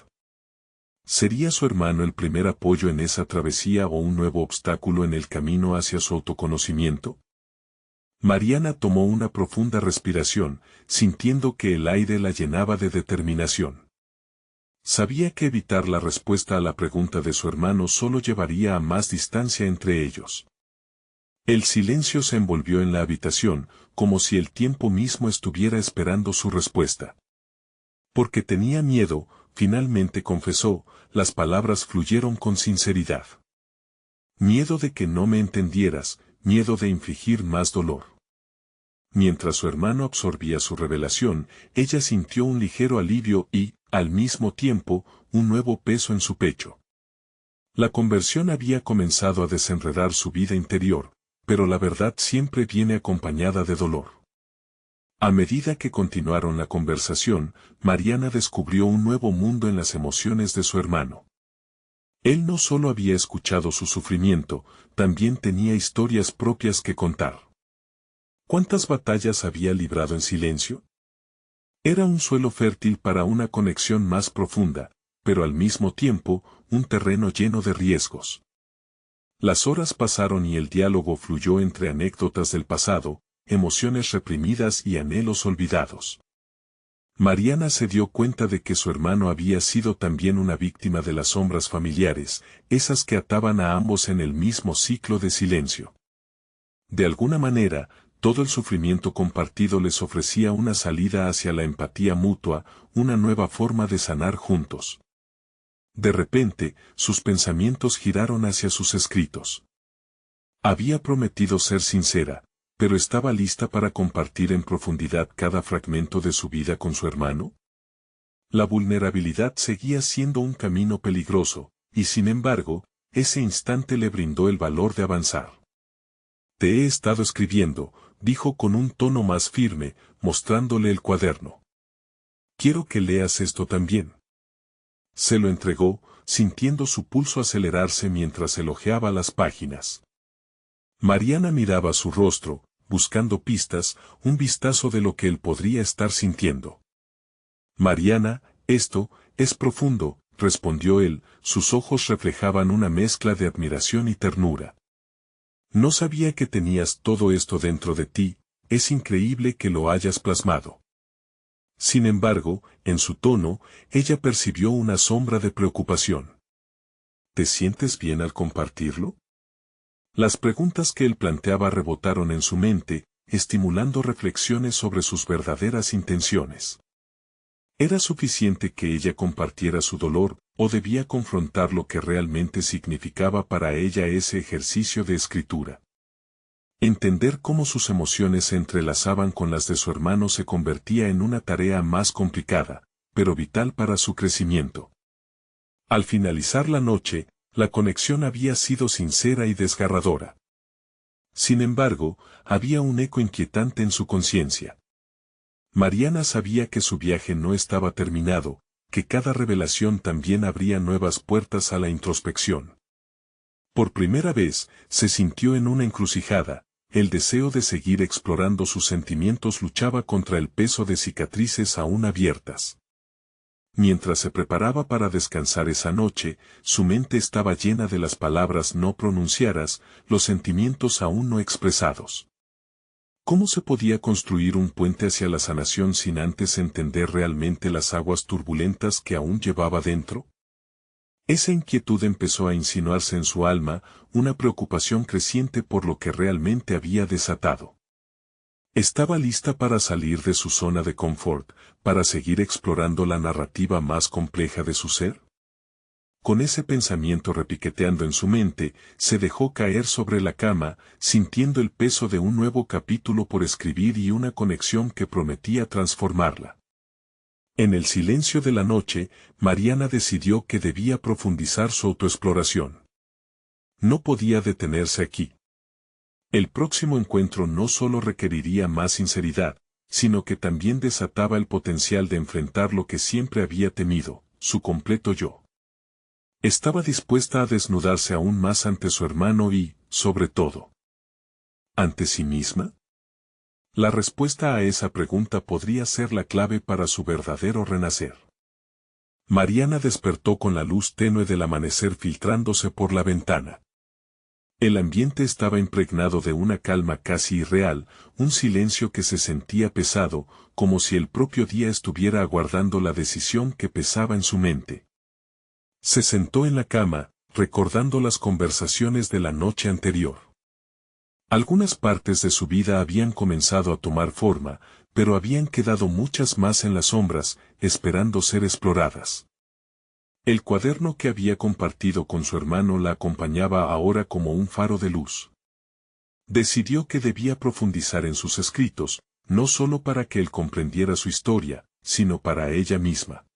Speaker 1: ¿Sería su hermano el primer apoyo en esa travesía o un nuevo obstáculo en el camino hacia su autoconocimiento? Mariana tomó una profunda respiración, sintiendo que el aire la llenaba de determinación. Sabía que evitar la respuesta a la pregunta de su hermano solo llevaría a más distancia entre ellos. El silencio se envolvió en la habitación, como si el tiempo mismo estuviera esperando su respuesta. Porque tenía miedo, finalmente confesó, las palabras fluyeron con sinceridad. Miedo de que no me entendieras, miedo de infligir más dolor. Mientras su hermano absorbía su revelación, ella sintió un ligero alivio y, al mismo tiempo, un nuevo peso en su pecho. La conversión había comenzado a desenredar su vida interior, pero la verdad siempre viene acompañada de dolor. A medida que continuaron la conversación, Mariana descubrió un nuevo mundo en las emociones de su hermano. Él no solo había escuchado su sufrimiento, también tenía historias propias que contar. ¿Cuántas batallas había librado en silencio? Era un suelo fértil para una conexión más profunda, pero al mismo tiempo, un terreno lleno de riesgos. Las horas pasaron y el diálogo fluyó entre anécdotas del pasado, emociones reprimidas y anhelos olvidados. Mariana se dio cuenta de que su hermano había sido también una víctima de las sombras familiares, esas que ataban a ambos en el mismo ciclo de silencio. De alguna manera, todo el sufrimiento compartido les ofrecía una salida hacia la empatía mutua, una nueva forma de sanar juntos. De repente, sus pensamientos giraron hacia sus escritos. Había prometido ser sincera, pero ¿estaba lista para compartir en profundidad cada fragmento de su vida con su hermano? La vulnerabilidad seguía siendo un camino peligroso, y sin embargo, ese instante le brindó el valor de avanzar. Te he estado escribiendo, dijo con un tono más firme, mostrándole el cuaderno. Quiero que leas esto también. Se lo entregó, sintiendo su pulso acelerarse mientras elogiaba las páginas. Mariana miraba su rostro, buscando pistas, un vistazo de lo que él podría estar sintiendo. Mariana, esto, es profundo, respondió él, sus ojos reflejaban una mezcla de admiración y ternura. No sabía que tenías todo esto dentro de ti, es increíble que lo hayas plasmado. Sin embargo, en su tono, ella percibió una sombra de preocupación. ¿Te sientes bien al compartirlo? Las preguntas que él planteaba rebotaron en su mente, estimulando reflexiones sobre sus verdaderas intenciones. ¿Era suficiente que ella compartiera su dolor, o debía confrontar lo que realmente significaba para ella ese ejercicio de escritura? Entender cómo sus emociones se entrelazaban con las de su hermano se convertía en una tarea más complicada, pero vital para su crecimiento. Al finalizar la noche, la conexión había sido sincera y desgarradora. Sin embargo, había un eco inquietante en su conciencia. Mariana sabía que su viaje no estaba terminado, que cada revelación también abría nuevas puertas a la introspección. Por primera vez, se sintió en una encrucijada, el deseo de seguir explorando sus sentimientos luchaba contra el peso de cicatrices aún abiertas. Mientras se preparaba para descansar esa noche, su mente estaba llena de las palabras no pronunciadas, los sentimientos aún no expresados. ¿Cómo se podía construir un puente hacia la sanación sin antes entender realmente las aguas turbulentas que aún llevaba dentro? Esa inquietud empezó a insinuarse en su alma, una preocupación creciente por lo que realmente había desatado. Estaba lista para salir de su zona de confort, para seguir explorando la narrativa más compleja de su ser. Con ese pensamiento repiqueteando en su mente, se dejó caer sobre la cama, sintiendo el peso de un nuevo capítulo por escribir y una conexión que prometía transformarla. En el silencio de la noche, Mariana decidió que debía profundizar su autoexploración. No podía detenerse aquí. El próximo encuentro no solo requeriría más sinceridad, sino que también desataba el potencial de enfrentar lo que siempre había temido, su completo yo. Estaba dispuesta a desnudarse aún más ante su hermano y, sobre todo, ¿ante sí misma? La respuesta a esa pregunta podría ser la clave para su verdadero renacer. Mariana despertó con la luz tenue del amanecer filtrándose por la ventana. El ambiente estaba impregnado de una calma casi irreal, un silencio que se sentía pesado, como si el propio día estuviera aguardando la decisión que pesaba en su mente. Se sentó en la cama, recordando las conversaciones de la noche anterior. Algunas partes de su vida habían comenzado a tomar forma, pero habían quedado muchas más en las sombras, esperando ser exploradas. El cuaderno que había compartido con su hermano la acompañaba ahora como un faro de luz. Decidió que debía profundizar en sus escritos, no solo para que él comprendiera su historia, sino para ella misma.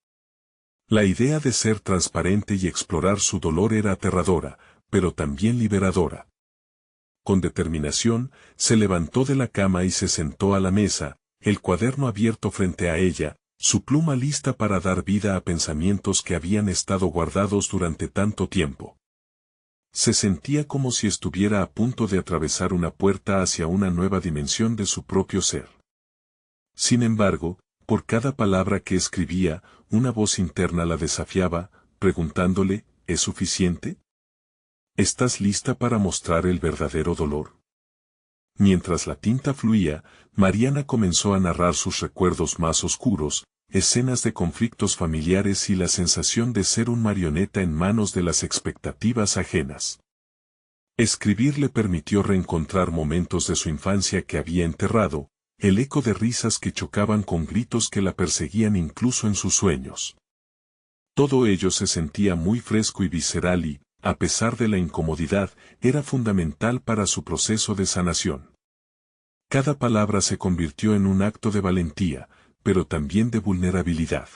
Speaker 1: La idea de ser transparente y explorar su dolor era aterradora, pero también liberadora. Con determinación, se levantó de la cama y se sentó a la mesa, el cuaderno abierto frente a ella, su pluma lista para dar vida a pensamientos que habían estado guardados durante tanto tiempo. Se sentía como si estuviera a punto de atravesar una puerta hacia una nueva dimensión de su propio ser. Sin embargo, por cada palabra que escribía, una voz interna la desafiaba, preguntándole, ¿es suficiente? ¿Estás lista para mostrar el verdadero dolor? Mientras la tinta fluía, Mariana comenzó a narrar sus recuerdos más oscuros, escenas de conflictos familiares y la sensación de ser un marioneta en manos de las expectativas ajenas. Escribir le permitió reencontrar momentos de su infancia que había enterrado, el eco de risas que chocaban con gritos que la perseguían incluso en sus sueños. Todo ello se sentía muy fresco y visceral y, a pesar de la incomodidad, era fundamental para su proceso de sanación. Cada palabra se convirtió en un acto de valentía, pero también de vulnerabilidad.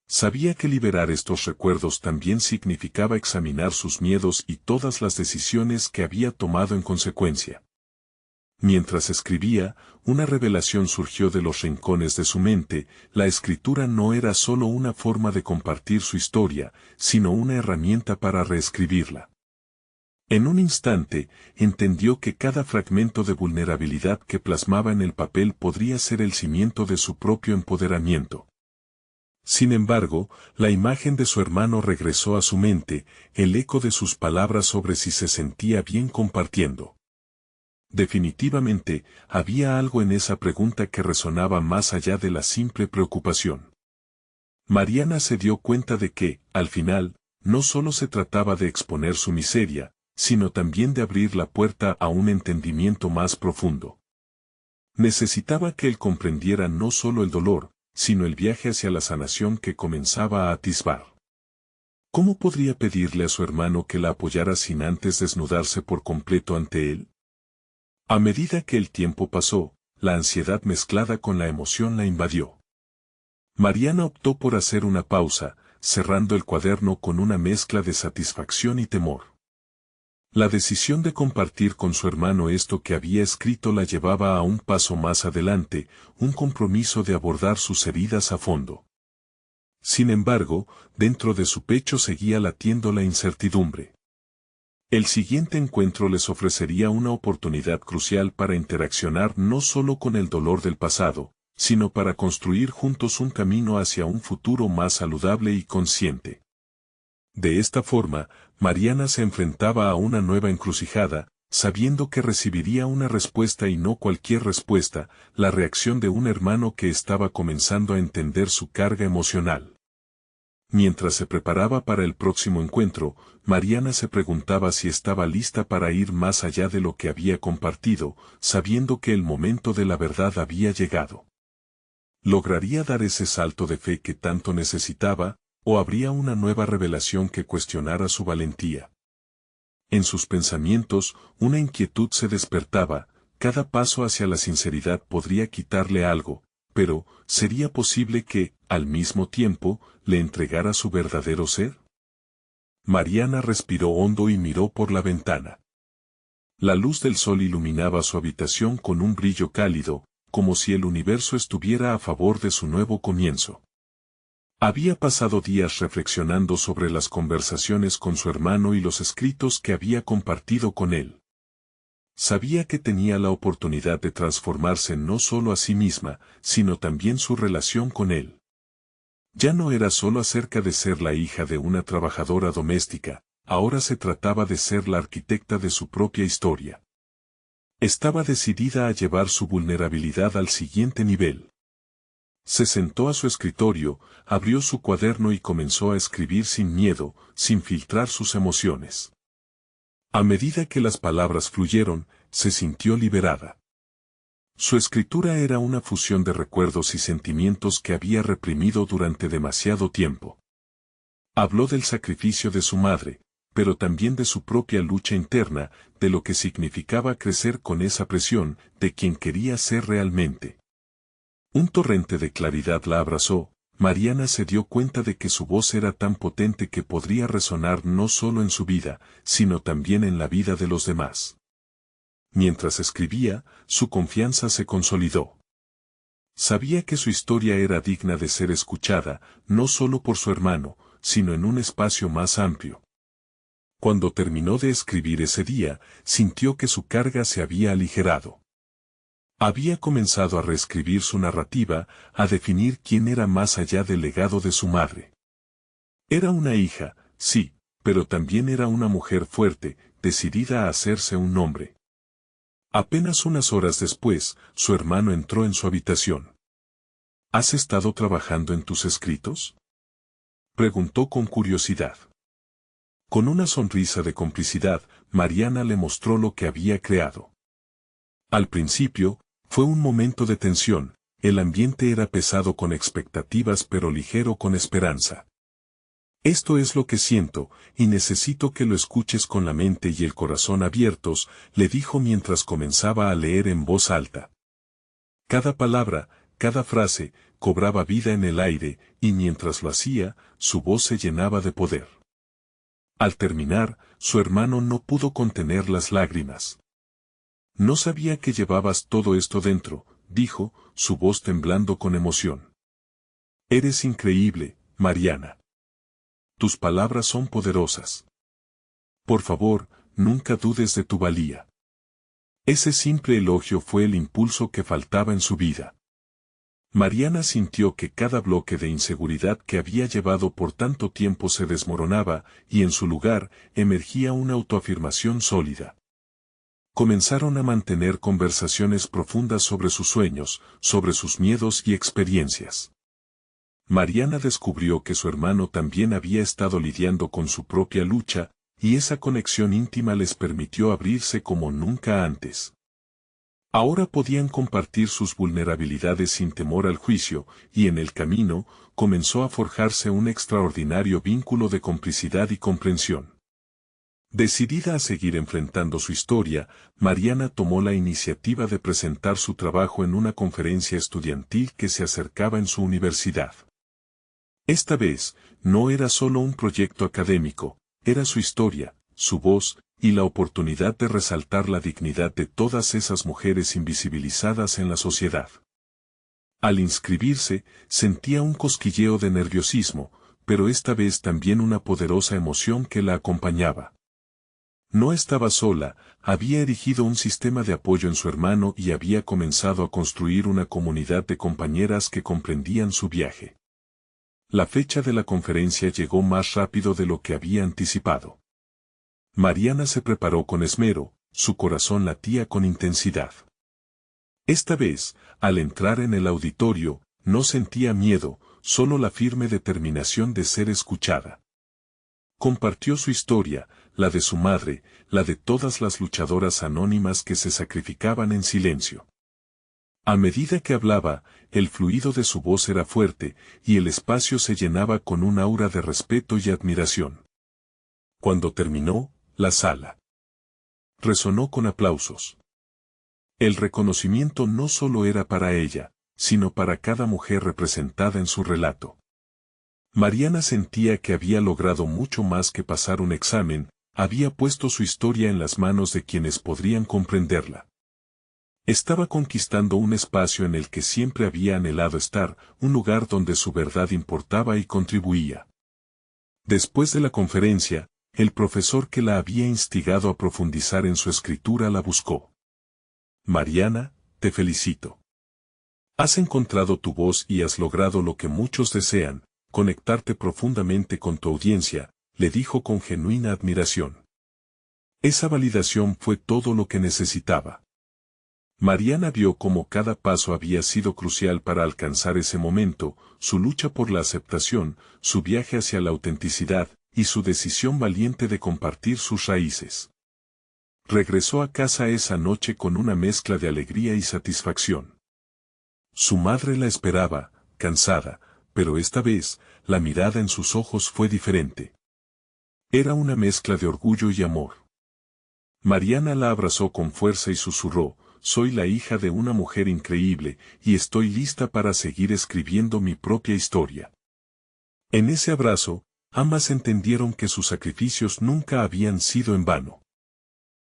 Speaker 1: Sabía que liberar estos recuerdos también significaba examinar sus miedos y todas las decisiones que había tomado en consecuencia. Mientras escribía, una revelación surgió de los rincones de su mente: la escritura no era solo una forma de compartir su historia, sino una herramienta para reescribirla. En un instante, entendió que cada fragmento de vulnerabilidad que plasmaba en el papel podría ser el cimiento de su propio empoderamiento. Sin embargo, la imagen de su hermano regresó a su mente, el eco de sus palabras sobre si se sentía bien compartiendo. Definitivamente, había algo en esa pregunta que resonaba más allá de la simple preocupación. Mariana se dio cuenta de que, al final, no solo se trataba de exponer su miseria, sino también de abrir la puerta a un entendimiento más profundo. Necesitaba que él comprendiera no solo el dolor, sino el viaje hacia la sanación que comenzaba a atisbar. ¿Cómo podría pedirle a su hermano que la apoyara sin antes desnudarse por completo ante él? A medida que el tiempo pasó, la ansiedad mezclada con la emoción la invadió. Mariana optó por hacer una pausa, cerrando el cuaderno con una mezcla de satisfacción y temor. La decisión de compartir con su hermano esto que había escrito la llevaba a un paso más adelante, un compromiso de abordar sus heridas a fondo. Sin embargo, dentro de su pecho seguía latiendo la incertidumbre. El siguiente encuentro les ofrecería una oportunidad crucial para interaccionar no solo con el dolor del pasado, sino para construir juntos un camino hacia un futuro más saludable y consciente. De esta forma, Mariana se enfrentaba a una nueva encrucijada, sabiendo que recibiría una respuesta y no cualquier respuesta, la reacción de un hermano que estaba comenzando a entender su carga emocional. Mientras se preparaba para el próximo encuentro, Mariana se preguntaba si estaba lista para ir más allá de lo que había compartido, sabiendo que el momento de la verdad había llegado. ¿Lograría dar ese salto de fe que tanto necesitaba, o habría una nueva revelación que cuestionara su valentía? En sus pensamientos, una inquietud se despertaba, cada paso hacia la sinceridad podría quitarle algo, pero, ¿sería posible que, al mismo tiempo, le entregara su verdadero ser? Mariana respiró hondo y miró por la ventana. La luz del sol iluminaba su habitación con un brillo cálido, como si el universo estuviera a favor de su nuevo comienzo. Había pasado días reflexionando sobre las conversaciones con su hermano y los escritos que había compartido con él. Sabía que tenía la oportunidad de transformarse no solo a sí misma, sino también su relación con él. Ya no era solo acerca de ser la hija de una trabajadora doméstica, ahora se trataba de ser la arquitecta de su propia historia. Estaba decidida a llevar su vulnerabilidad al siguiente nivel. Se sentó a su escritorio, abrió su cuaderno y comenzó a escribir sin miedo, sin filtrar sus emociones. A medida que las palabras fluyeron, se sintió liberada. Su escritura era una fusión de recuerdos y sentimientos que había reprimido durante demasiado tiempo. Habló del sacrificio de su madre, pero también de su propia lucha interna, de lo que significaba crecer con esa presión, de quien quería ser realmente. Un torrente de claridad la abrazó. Mariana se dio cuenta de que su voz era tan potente que podría resonar no solo en su vida, sino también en la vida de los demás. Mientras escribía, su confianza se consolidó. Sabía que su historia era digna de ser escuchada, no solo por su hermano, sino en un espacio más amplio. Cuando terminó de escribir ese día, sintió que su carga se había aligerado. Había comenzado a reescribir su narrativa, a definir quién era más allá del legado de su madre. Era una hija, sí, pero también era una mujer fuerte, decidida a hacerse un nombre. Apenas unas horas después, su hermano entró en su habitación. ¿Has estado trabajando en tus escritos?, preguntó con curiosidad. Con una sonrisa de complicidad, Mariana le mostró lo que había creado. Al principio, fue un momento de tensión, el ambiente era pesado con expectativas pero ligero con esperanza. Esto es lo que siento, y necesito que lo escuches con la mente y el corazón abiertos, le dijo mientras comenzaba a leer en voz alta. Cada palabra, cada frase, cobraba vida en el aire, y mientras lo hacía, su voz se llenaba de poder. Al terminar, su hermano no pudo contener las lágrimas. No sabía que llevabas todo esto dentro, dijo, su voz temblando con emoción. Eres increíble, Mariana. Tus palabras son poderosas. Por favor, nunca dudes de tu valía. Ese simple elogio fue el impulso que faltaba en su vida. Mariana sintió que cada bloque de inseguridad que había llevado por tanto tiempo se desmoronaba, y en su lugar, emergía una autoafirmación sólida. Comenzaron a mantener conversaciones profundas sobre sus sueños, sobre sus miedos y experiencias. Mariana descubrió que su hermano también había estado lidiando con su propia lucha, y esa conexión íntima les permitió abrirse como nunca antes. Ahora podían compartir sus vulnerabilidades sin temor al juicio, y en el camino, comenzó a forjarse un extraordinario vínculo de complicidad y comprensión. Decidida a seguir enfrentando su historia, Mariana tomó la iniciativa de presentar su trabajo en una conferencia estudiantil que se acercaba en su universidad. Esta vez, no era solo un proyecto académico, era su historia, su voz, y la oportunidad de resaltar la dignidad de todas esas mujeres invisibilizadas en la sociedad. Al inscribirse, sentía un cosquilleo de nerviosismo, pero esta vez también una poderosa emoción que la acompañaba. No estaba sola, había erigido un sistema de apoyo en su hermano y había comenzado a construir una comunidad de compañeras que comprendían su viaje. La fecha de la conferencia llegó más rápido de lo que había anticipado. Mariana se preparó con esmero, su corazón latía con intensidad. Esta vez, al entrar en el auditorio, no sentía miedo, solo la firme determinación de ser escuchada. Compartió su historia, la de su madre, la de todas las luchadoras anónimas que se sacrificaban en silencio. A medida que hablaba, el fluido de su voz era fuerte, y el espacio se llenaba con un aura de respeto y admiración. Cuando terminó, la sala resonó con aplausos. El reconocimiento no solo era para ella, sino para cada mujer representada en su relato. Mariana sentía que había logrado mucho más que pasar un examen, había puesto su historia en las manos de quienes podrían comprenderla. Estaba conquistando un espacio en el que siempre había anhelado estar, un lugar donde su verdad importaba y contribuía. Después de la conferencia, el profesor que la había instigado a profundizar en su escritura la buscó. Mariana, te felicito. Has encontrado tu voz y has logrado lo que muchos desean, conectarte profundamente con tu audiencia, le dijo con genuina admiración. Esa validación fue todo lo que necesitaba. Mariana vio cómo cada paso había sido crucial para alcanzar ese momento, su lucha por la aceptación, su viaje hacia la autenticidad, y su decisión valiente de compartir sus raíces. Regresó a casa esa noche con una mezcla de alegría y satisfacción. Su madre la esperaba, cansada, pero esta vez, la mirada en sus ojos fue diferente. Era una mezcla de orgullo y amor. Mariana la abrazó con fuerza y susurró, soy la hija de una mujer increíble, y estoy lista para seguir escribiendo mi propia historia. En ese abrazo, ambas entendieron que sus sacrificios nunca habían sido en vano.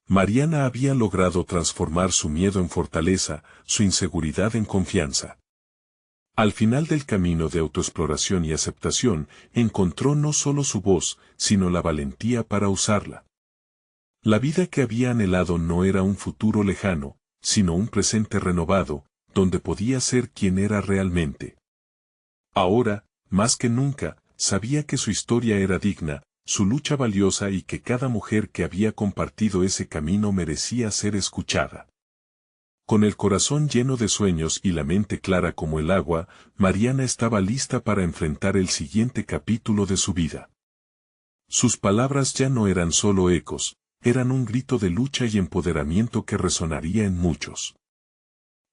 Speaker 1: Mariana había logrado transformar su miedo en fortaleza, su inseguridad en confianza. Al final del camino de autoexploración y aceptación, encontró no solo su voz, sino la valentía para usarla. La vida que había anhelado no era un futuro lejano, sino un presente renovado, donde podía ser quien era realmente. Ahora, más que nunca, sabía que su historia era digna, su lucha valiosa y que cada mujer que había compartido ese camino merecía ser escuchada. Con el corazón lleno de sueños y la mente clara como el agua, Mariana estaba lista para enfrentar el siguiente capítulo de su vida. Sus palabras ya no eran solo ecos, eran un grito de lucha y empoderamiento que resonaría en muchos.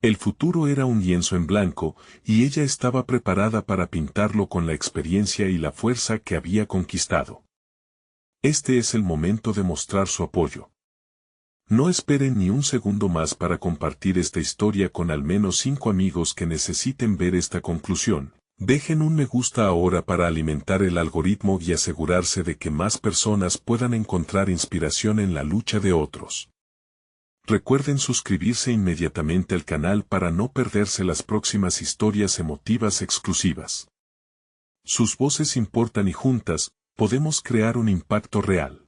Speaker 1: El futuro era un lienzo en blanco, y ella estaba preparada para pintarlo con la experiencia y la fuerza que había conquistado. Este es el momento de mostrar su apoyo. No esperen ni un segundo más para compartir esta historia con al menos 5 amigos que necesiten ver esta conclusión. Dejen un me gusta ahora para alimentar el algoritmo y asegurarse de que más personas puedan encontrar inspiración en la lucha de otros. Recuerden suscribirse inmediatamente al canal para no perderse las próximas historias emotivas exclusivas. Sus voces importan y juntas, podemos crear un impacto real.